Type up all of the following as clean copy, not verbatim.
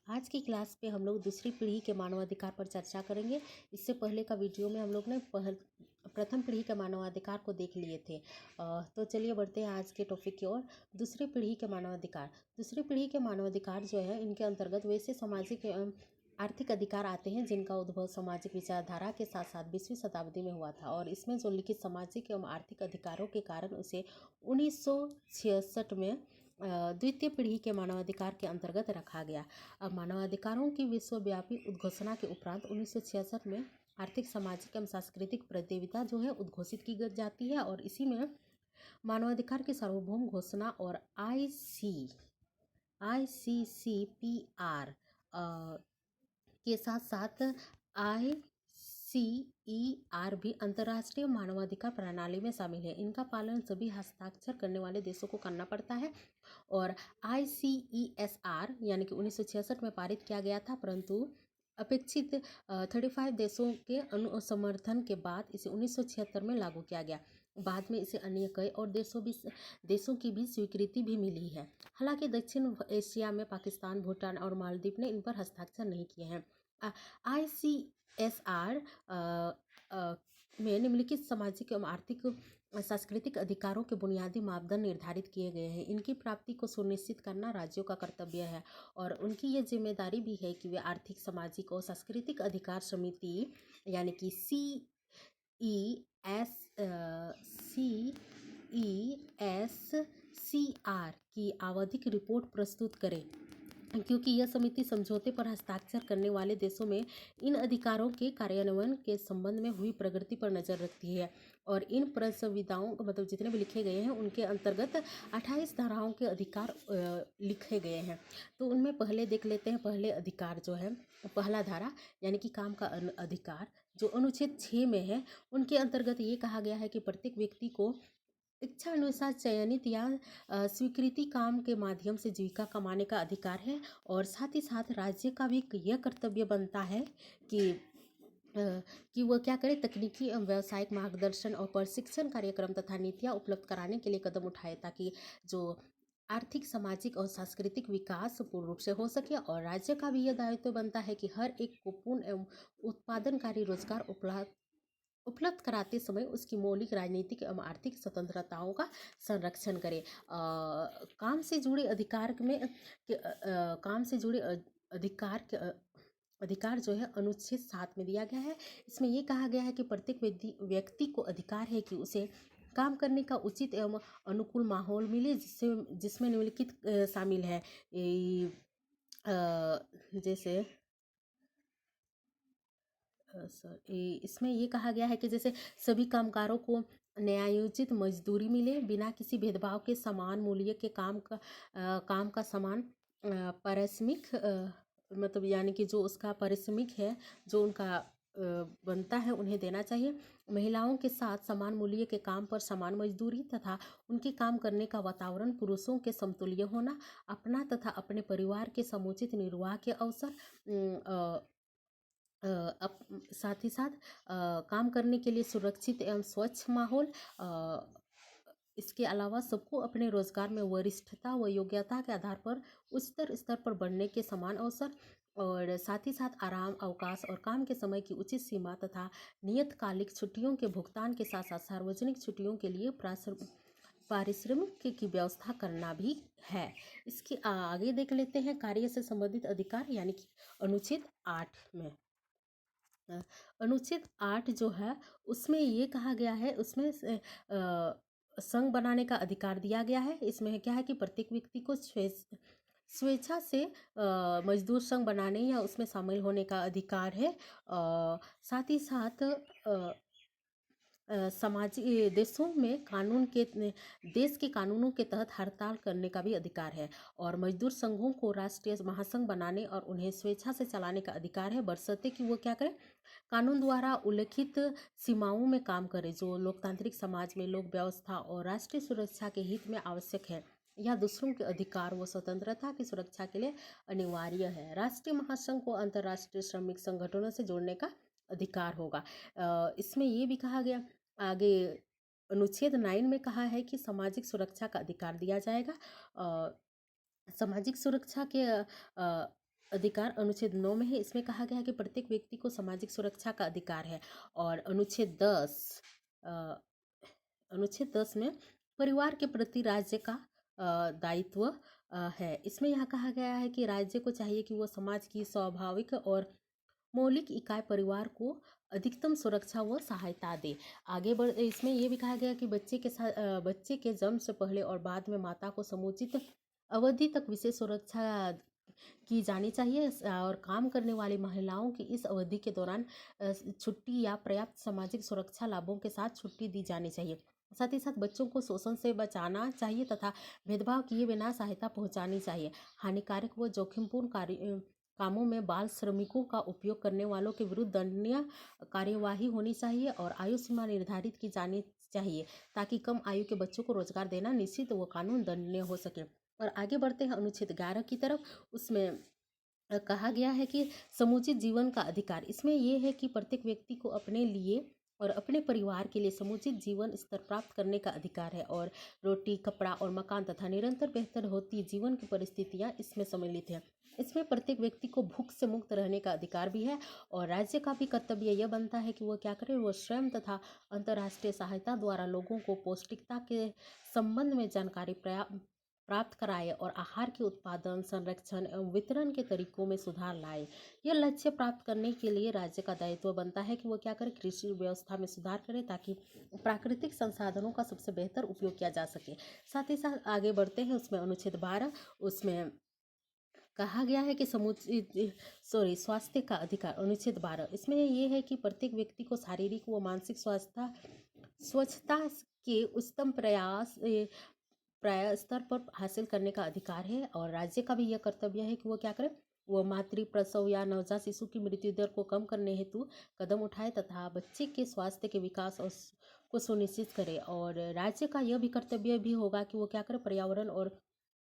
आज की क्लास पे हम लोग दूसरी पीढ़ी के मानवाधिकार पर चर्चा करेंगे। इससे पहले का वीडियो में हम लोग ने प्रथम पीढ़ी के मानवाधिकार को देख लिए थे। तो चलिए बढ़ते हैं आज के टॉपिक की ओर। दूसरी पीढ़ी के मानवाधिकार। दूसरी पीढ़ी के मानवाधिकार जो है, इनके अंतर्गत वैसे सामाजिक एवं आर्थिक अधिकार आते हैं जिनका उद्भव सामाजिक विचारधारा के साथ साथ 20वीं शताब्दी में हुआ था, और इसमें जो लिखित सामाजिक एवं आर्थिक अधिकारों के कारण उसे 1966 में द्वितीय पीढ़ी के मानवाधिकार के अंतर्गत रखा गया। अब मानवाधिकारों की विश्वव्यापी उद्घोषणा के उपरांत 1966 में आर्थिक, सामाजिक एवं सांस्कृतिक प्रतियोगिता जो है उद्घोषित की जाती है, और इसी में मानवाधिकार की सार्वभौम घोषणा और ICCPR के साथ साथ ICER भी अंतर्राष्ट्रीय मानवाधिकार प्रणाली में शामिल है। इनका पालन सभी हस्ताक्षर करने वाले देशों को करना पड़ता है, और ICESR यानी कि 1966 में पारित किया गया था, परंतु अपेक्षित 35 देशों के अनुसमर्थन के बाद इसे 1976 में लागू किया गया। बाद में इसे अन्य कई और देशों की भी स्वीकृति भी मिली है। हालांकि दक्षिण एशिया में पाकिस्तान, भूटान और मालदीव ने इन पर हस्ताक्षर नहीं किए हैं। ICSR में निम्नलिखित सामाजिक एवं आर्थिक सांस्कृतिक अधिकारों के बुनियादी मापदंड निर्धारित किए गए हैं। इनकी प्राप्ति को सुनिश्चित करना राज्यों का कर्तव्य है, और उनकी ये जिम्मेदारी भी है कि वे आर्थिक, सामाजिक और सांस्कृतिक अधिकार समिति यानी कि CESCR की आवधिक रिपोर्ट प्रस्तुत करें, क्योंकि यह समिति समझौते पर हस्ताक्षर करने वाले देशों में इन अधिकारों के कार्यान्वयन के संबंध में हुई प्रगति पर नज़र रखती है। और इन प्रस्ताविताओं मतलब जितने भी लिखे गए हैं उनके अंतर्गत 28 धाराओं के अधिकार लिखे गए हैं। तो उनमें पहले देख लेते हैं। पहले अधिकार जो है, पहला धारा यानी कि काम का अधिकार, जो अनुच्छेद 6 में है, उनके अंतर्गत ये कहा गया है कि प्रत्येक व्यक्ति को इच्छा अनुसार चयनित या स्वीकृति काम के माध्यम से जीविका कमाने का अधिकार है, और साथ ही साथ राज्य का भी यह कर्तव्य बनता है कि वह क्या करे, तकनीकी एवं व्यावसायिक मार्गदर्शन और प्रशिक्षण कार्यक्रम तथा नीतियाँ उपलब्ध कराने के लिए कदम उठाए, ताकि जो आर्थिक, सामाजिक और सांस्कृतिक विकास पूर्ण रूप से हो सके। और राज्य का भी यह दायित्व बनता है कि हर एक को पूर्ण एवं उत्पादनकारी रोजगार उपलब्ध कराते समय उसकी मौलिक राजनीतिक एवं आर्थिक स्वतंत्रताओं का संरक्षण करे। काम से जुड़े अधिकार में काम से जुड़े अधिकार जो है अनुच्छेद 7 में दिया गया है। इसमें ये कहा गया है कि प्रत्येक व्यक्ति को अधिकार है कि उसे काम करने का उचित एवं अनुकूल माहौल मिले, जिसमें निम्नलिखित शामिल है। जैसे इसमें ये कहा गया है कि जैसे सभी कामगारों को न्यायोचित मजदूरी मिले, बिना किसी भेदभाव के समान मूल्य के काम का समान पारिश्रमिक मतलब यानी कि जो उसका पारिश्रमिक है, जो उनका बनता है, उन्हें देना चाहिए। महिलाओं के साथ समान मूल्य के काम पर समान मजदूरी तथा उनके काम करने का वातावरण पुरुषों के समतुल्य होना, अपना तथा अपने परिवार के समुचित निर्वाह के अवसर, साथ ही साथ काम करने के लिए सुरक्षित एवं स्वच्छ माहौल। इसके अलावा सबको अपने रोजगार में वरिष्ठता व योग्यता के आधार पर उच्चतर स्तर पर बढ़ने के समान अवसर, और साथ ही साथ आराम, अवकाश और काम के समय की उचित सीमा तथा नियतकालिक छुट्टियों के भुगतान के साथ साथ सार्वजनिक छुट्टियों के लिए पारिश्रमिक की व्यवस्था करना भी है। इसके आगे देख लेते हैं कार्य से संबंधित अधिकार यानी कि अनुच्छेद 8 में। अनुच्छेद 8 जो है उसमें ये कहा गया है, उसमें संघ बनाने का अधिकार दिया गया है। इसमें क्या है कि प्रत्येक व्यक्ति को स्वेच्छा से मजदूर संघ बनाने या उसमें शामिल होने का अधिकार है। साथ ही साथ समाजी देशों में देश के कानूनों के तहत हड़ताल करने का भी अधिकार है, और मजदूर संघों को राष्ट्रीय महासंघ बनाने और उन्हें स्वेच्छा से चलाने का अधिकार है, बशर्ते कि वो क्या करें, कानून द्वारा उल्लिखित सीमाओं में काम करें, जो लोकतांत्रिक समाज में लोक व्यवस्था और राष्ट्रीय सुरक्षा के हित में आवश्यक है, या दूसरों के अधिकार व स्वतंत्रता की सुरक्षा के लिए अनिवार्य है। राष्ट्रीय महासंघ को अंतर्राष्ट्रीय श्रमिक संगठनों से जोड़ने का अधिकार होगा। इसमें ये भी कहा गया आगे अनुच्छेद 9 में कहा है कि सामाजिक सुरक्षा का अधिकार दिया जाएगा। सामाजिक सुरक्षा के अधिकार अनुच्छेद 9 में है। इसमें कहा गया है कि प्रत्येक व्यक्ति को सामाजिक सुरक्षा का अधिकार है। और अनुच्छेद 10 में परिवार के प्रति राज्य का दायित्व है। इसमें यह कहा गया है कि राज्य को चाहिए कि वो समाज की स्वाभाविक और मौलिक इकाई परिवार को अधिकतम सुरक्षा व सहायता दे। आगे बढ़ इसमें ये भी कहा गया कि बच्चे के जन्म से पहले और बाद में माता को समुचित अवधि तक विशेष सुरक्षा की जानी चाहिए। और काम करने वाली महिलाओं की इस अवधि के दौरान छुट्टी या पर्याप्त सामाजिक सुरक्षा लाभों के साथ छुट्टी दी जानी चाहिए। साथ ही साथ बच्चों को शोषण से बचाना चाहिए तथा भेदभाव किए बिना सहायता पहुंचानी चाहिए। हानिकारक व जोखिमपूर्ण कामों में बाल श्रमिकों का उपयोग करने वालों के विरुद्ध दंडनीय कार्यवाही होनी चाहिए और आयु सीमा निर्धारित की जानी चाहिए ताकि कम आयु के बच्चों को रोजगार देना निश्चित व कानून दंडनीय हो सके। और आगे बढ़ते हैं अनुच्छेद 11 की तरफ। उसमें कहा गया है कि समुचित जीवन का अधिकार। इसमें यह है कि प्रत्येक व्यक्ति को अपने लिए और अपने परिवार के लिए समुचित जीवन स्तर प्राप्त करने का अधिकार है। और रोटी, कपड़ा और मकान तथा निरंतर बेहतर होती जीवन की परिस्थितियां इसमें सम्मिलित हैं। इसमें प्रत्येक व्यक्ति को भूख से मुक्त रहने का अधिकार भी है। और राज्य का भी कर्तव्य यह बनता है कि वह क्या करे, वह स्वयं तथा अंतर्राष्ट्रीय सहायता द्वारा लोगों को पौष्टिकता के संबंध में जानकारी प्राप्त कराए और आहार के उत्पादन, संरक्षण एवं वितरण के तरीकों में सुधार लाए। यह लक्ष्य प्राप्त करने के लिए राज्य का दायित्व बनता है कि वह क्या करे, कृषि व्यवस्था में सुधार करे ताकि प्राकृतिक संसाधनों का सबसे बेहतर उपयोग किया जा सके। साथ ही साथ आगे बढ़ते हैं। उसमें अनुच्छेद 12 उसमें कहा गया है कि स्वास्थ्य का अधिकार। अनुच्छेद 12 इसमें यह है कि प्रत्येक व्यक्ति को शारीरिक व मानसिक स्वच्छता के उच्चतम प्राय स्तर पर हासिल करने का अधिकार है। और राज्य का भी यह कर्तव्य है कि वो क्या करे, वो मातृ प्रसव या नवजात शिशु की मृत्यु दर को कम करने हेतु कदम उठाए तथा बच्चे के स्वास्थ्य के विकास को सुनिश्चित करे। और राज्य का यह भी कर्तव्य भी होगा कि वो क्या करे, पर्यावरण और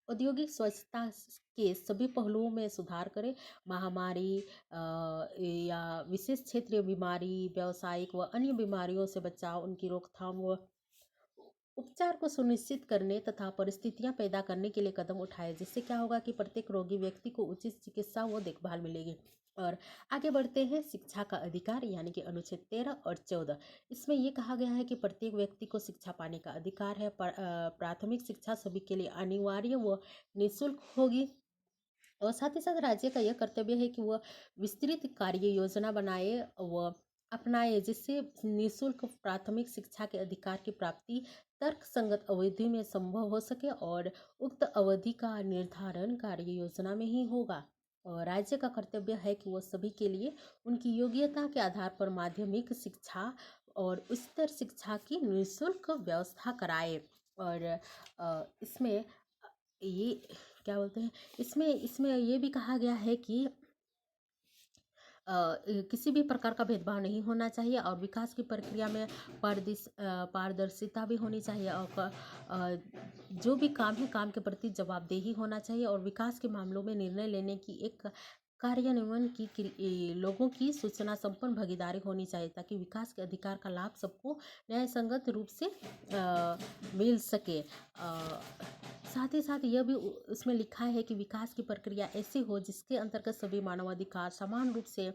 औद्योगिक स्वच्छता के सभी पहलुओं में सुधार करे। महामारी या विशेष क्षेत्रीय बीमारी, व्यावसायिक व अन्य बीमारियों से बचाव, उनकी रोकथाम व उपचार को सुनिश्चित करने तथा परिस्थितियां पैदा करने के लिए कदम उठाए, जिससे क्या होगा कि प्रत्येक रोगी व्यक्ति को उचित चिकित्सा व देखभाल मिलेगी। और आगे बढ़ते हैं। शिक्षा का अधिकार यानी कि अनुच्छेद 13 और 14। इसमें यह कहा गया है कि प्रत्येक व्यक्ति को शिक्षा पाने का अधिकार है। प्राथमिक शिक्षा सभी के लिए अनिवार्य व निःशुल्क होगी। और साथ ही साथ राज्य का यह कर्तव्य है कि वह विस्तृत कार्य योजना बनाए व अपनाए, जिससे निःशुल्क प्राथमिक शिक्षा के अधिकार की प्राप्ति तर्क संगत अवधि में संभव हो सके। और उक्त अवधि का निर्धारण कार्य योजना में ही होगा। और राज्य का कर्तव्य है कि वह सभी के लिए उनकी योग्यता के आधार पर माध्यमिक शिक्षा और उच्चतर शिक्षा की निःशुल्क व्यवस्था कराए। और इसमें ये क्या बोलते हैं, इसमें इसमें ये भी कहा गया है कि किसी भी प्रकार का भेदभाव नहीं होना चाहिए और विकास की प्रक्रिया में पारदर्शिता भी होनी चाहिए। और जो भी काम है, काम के प्रति जवाबदेही होना चाहिए। और विकास के मामलों में निर्णय लेने की एक कार्यान्वयन की लोगों की सूचना संपन्न भागीदारी होनी चाहिए ताकि विकास के अधिकार का लाभ सबको न्याय संगत रूप से मिल सके। साथ ही साथ यह भी उसमें लिखा है कि विकास की प्रक्रिया ऐसी हो जिसके अंतर्गत सभी मानवाधिकार समान रूप से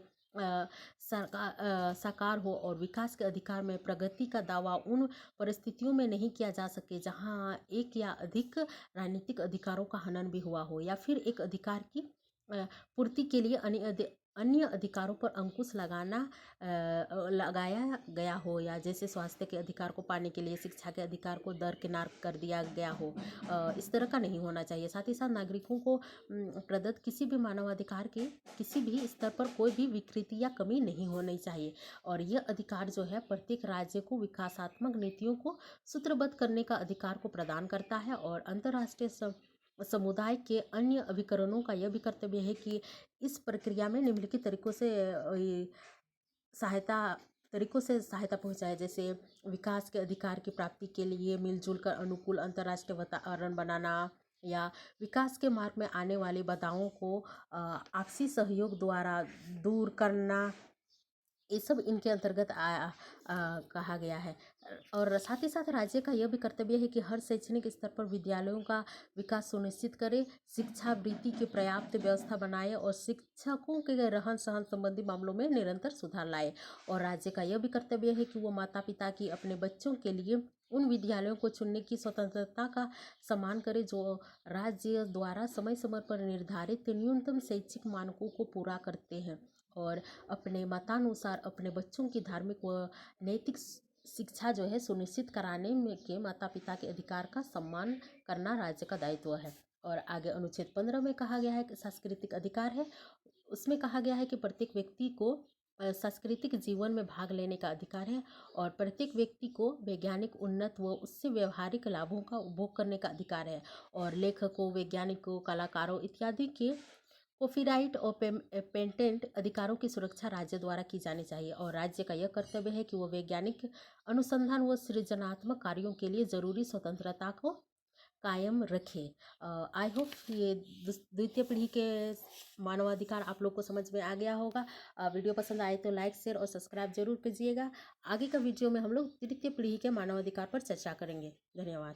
साकार हो और विकास के अधिकार में प्रगति का दावा उन परिस्थितियों में नहीं किया जा सके जहां एक या अधिक राजनीतिक अधिकारों का हनन भी हुआ हो या फिर एक अधिकार की पूर्ति के लिए अन्य अधिकारों पर अंकुश लगाया गया हो, या जैसे स्वास्थ्य के अधिकार को पाने के लिए शिक्षा के अधिकार को दरकिनार कर दिया गया हो। इस तरह का नहीं होना चाहिए। साथ ही साथ नागरिकों को प्रदत्त किसी भी मानवाधिकार के किसी भी स्तर पर कोई भी विकृति या कमी नहीं होनी चाहिए। और यह अधिकार जो है प्रत्येक राज्य को विकासात्मक नीतियों को सूत्रबद्ध करने का अधिकार को प्रदान करता है। और अंतर्राष्ट्रीय समुदाय के अन्य अभिकरणों का यह भी कर्तव्य है कि इस प्रक्रिया में निम्नलिखित तरीकों से सहायता पहुंचाए, जैसे विकास के अधिकार की प्राप्ति के लिए मिलजुल कर अनुकूल अंतर्राष्ट्रीय वातावरण बनाना, या विकास के मार्ग में आने वाली बाधाओं को आपसी सहयोग द्वारा दूर करना, ये सब इनके अंतर्गत कहा गया है। और साथ ही साथ राज्य का यह भी कर्तव्य है कि हर शैक्षणिक स्तर पर विद्यालयों का विकास सुनिश्चित करे, शिक्षा वृत्ति की पर्याप्त व्यवस्था बनाए और शिक्षकों के रहन सहन संबंधी मामलों में निरंतर सुधार लाए। और राज्य का यह भी कर्तव्य है कि वो माता पिता की अपने बच्चों के लिए उन विद्यालयों को चुनने की स्वतंत्रता का सम्मान करे जो राज्य द्वारा समय समय पर निर्धारित न्यूनतम शैक्षिक मानकों को पूरा करते हैं। और अपने मतानुसार अपने बच्चों की धार्मिक व नैतिक शिक्षा जो है सुनिश्चित कराने में के माता पिता के अधिकार का सम्मान करना राज्य का दायित्व है। और आगे अनुच्छेद 15 में कहा गया है कि सांस्कृतिक अधिकार है। उसमें कहा गया है कि प्रत्येक व्यक्ति को सांस्कृतिक जीवन में भाग लेने का अधिकार है और प्रत्येक व्यक्ति को वैज्ञानिक उन्नत व उससे व्यवहारिक लाभों का उपभोग करने का अधिकार है। और लेखकों, वैज्ञानिकों, कलाकारों इत्यादि के कॉपीराइट और पेटेंट अधिकारों की सुरक्षा राज्य द्वारा की जानी चाहिए। और राज्य का यह कर्तव्य है कि वो वैज्ञानिक अनुसंधान व सृजनात्मक कार्यों के लिए जरूरी स्वतंत्रता को कायम रखे। आई होप ये द्वितीय पीढ़ी के मानवाधिकार आप लोग को समझ में आ गया होगा। वीडियो पसंद आए तो लाइक, शेयर और सब्सक्राइब जरूर कीजिएगा। आगे का वीडियो में हम लोग तृतीय पीढ़ी के मानवाधिकार पर चर्चा करेंगे। धन्यवाद।